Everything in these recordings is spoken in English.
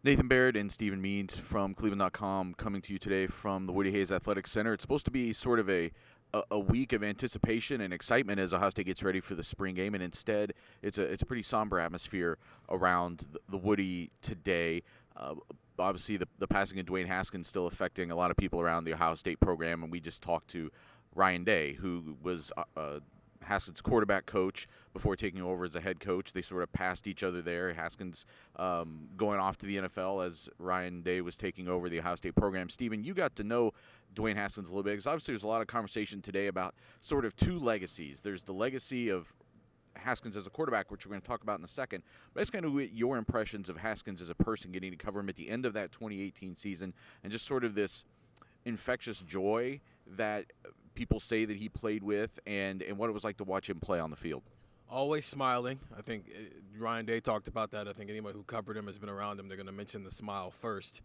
Nathan Baird and Stephen Means from cleveland.com coming to you today from the Woody Hayes Athletic Center. It's supposed to be sort of a week of anticipation and excitement as Ohio State gets ready for the spring game, and instead it's a pretty somber atmosphere around the Woody today. Obviously, the passing of Dwayne Haskins still affecting a lot of people around the Ohio State program, and we just talked to Ryan Day, who was Haskins' quarterback coach before taking over as a head coach. They sort of passed each other there. Haskins going off to the NFL as Ryan Day was taking over the Ohio State program. Steven, you got to know Dwayne Haskins a little bit because obviously there's a lot of conversation today about sort of two legacies. There's the legacy of Haskins as a quarterback, which we're going to talk about in a second. But that's kind of your impressions of Haskins as a person, getting to cover him at the end of that 2018 season, and just sort of this infectious joy that people say that he played with, and what it was like to watch him play on the field. Always smiling. I think Ryan Day talked about that. I think anybody who covered him has been around him. They're going to mention the smile first.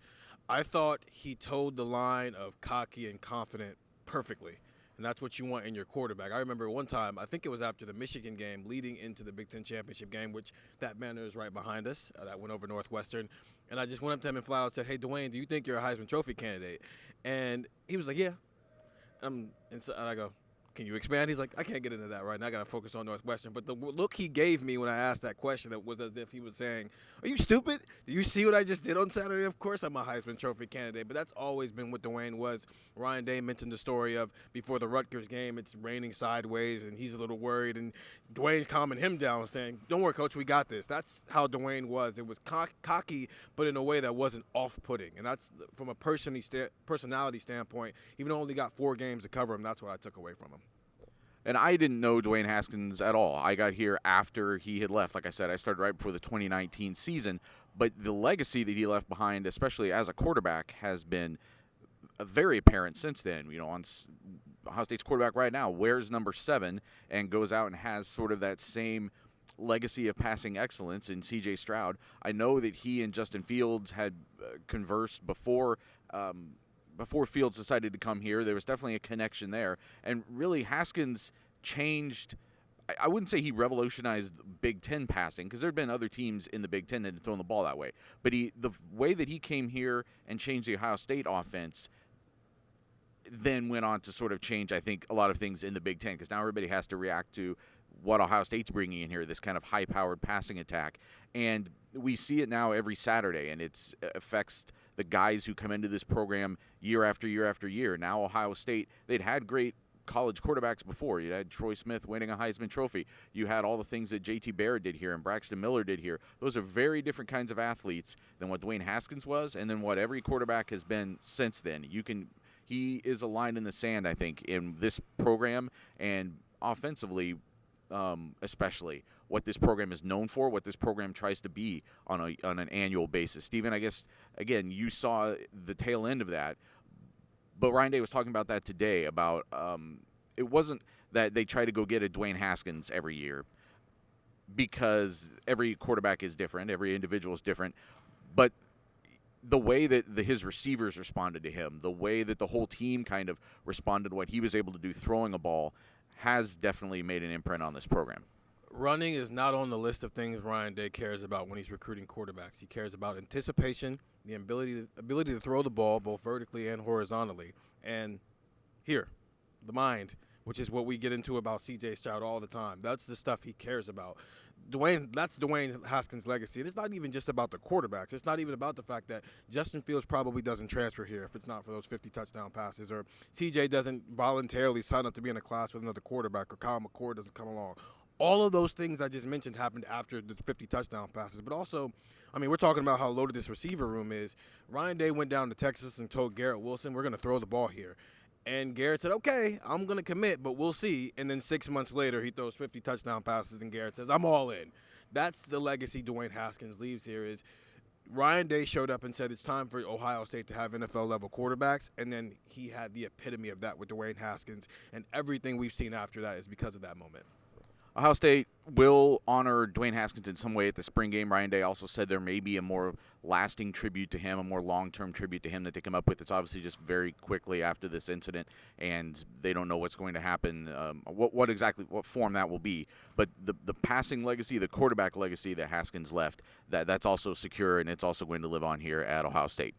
I thought he towed the line of cocky and confident perfectly. And that's what you want in your quarterback. I remember one time, I think it was after the Michigan game leading into the Big Ten championship game, which that banner is right behind us. That went over Northwestern. And I just went up to him and flat out said, "Hey, Dwayne, do you think you're a Heisman Trophy candidate?" And he was like, "Yeah." And I go, "Can you expand?" He's like, "I can't get into that right now. I got to focus on Northwestern." But the look he gave me when I asked that question, it was as if he was saying, "Are you stupid? Do you see what I just did on Saturday? Of course I'm a Heisman Trophy candidate." But that's always been what Dwayne was. Ryan Day mentioned the story of before the Rutgers game, it's raining sideways, and he's a little worried. And Dwayne's calming him down, saying, "Don't worry, Coach, we got this." That's how Dwayne was. It was cocky, but in a way that wasn't off-putting. And that's from a personality standpoint. Even though he only got 4 games to cover him, that's what I took away from him. And I didn't know Dwayne Haskins at all. I got here after he had left. Like I said, I started right before the 2019 season. But the legacy that he left behind, especially as a quarterback, has been very apparent since then. You know, on Ohio State's quarterback right now wears number 7 and goes out and has sort of that same legacy of passing excellence in C.J. Stroud. I know that he and Justin Fields had conversed before Fields decided to come here. There was definitely a connection there. And really, Haskins changed. I wouldn't say he revolutionized Big Ten passing because there had been other teams in the Big Ten that had thrown the ball that way. But the way that he came here and changed the Ohio State offense then went on to sort of change, I think, a lot of things in the Big Ten because now everybody has to react to what Ohio State's bringing in here, this kind of high-powered passing attack. And we see it now every Saturday, and it affects the guys who come into this program year after year after year. Now Ohio State, they'd had great college quarterbacks before. You had Troy Smith winning a Heisman Trophy. You had all the things that J.T. Barrett did here and Braxton Miller did here. Those are very different kinds of athletes than what Dwayne Haskins was and then what every quarterback has been since then. He is a line in the sand, I think, in this program and offensively, especially what this program is known for, what this program tries to be on an annual basis. Steven, I guess, again, you saw the tail end of that, but Ryan Day was talking about that today, about it wasn't that they try to go get a Dwayne Haskins every year because every quarterback is different, every individual is different, but the way that his receivers responded to him, the way that the whole team kind of responded to what he was able to do throwing a ball has definitely made an imprint on this program. Running is not on the list of things Ryan Day cares about when he's recruiting quarterbacks. He cares about anticipation, the ability to throw the ball both vertically and horizontally. And here, the mind, which is what we get into about C.J. Stroud all the time. That's the stuff he cares about. That's Dwayne Haskins' legacy. And it's not even just about the quarterbacks. It's not even about the fact that Justin Fields probably doesn't transfer here if it's not for those 50 touchdown passes, or C.J. doesn't voluntarily sign up to be in a class with another quarterback, or Kyle McCord doesn't come along. All of those things I just mentioned happened after the 50 touchdown passes. But also, I mean, we're talking about how loaded this receiver room is. Ryan Day went down to Texas and told Garrett Wilson, "We're going to throw the ball here." And Garrett said, "Okay, I'm going to commit, but we'll see." And then 6 months later, he throws 50 touchdown passes, and Garrett says, "I'm all in." That's the legacy Dwayne Haskins leaves here is Ryan Day showed up and said it's time for Ohio State to have NFL-level quarterbacks, and then he had the epitome of that with Dwayne Haskins, and everything we've seen after that is because of that moment. Ohio State will honor Dwayne Haskins in some way at the spring game. Ryan Day also said there may be a more lasting tribute to him, a more long-term tribute to him that they come up with. It's obviously just very quickly after this incident, and they don't know what's going to happen, what form that will be. But the passing legacy, the quarterback legacy that Haskins left, that's also secure, and it's also going to live on here at Ohio State.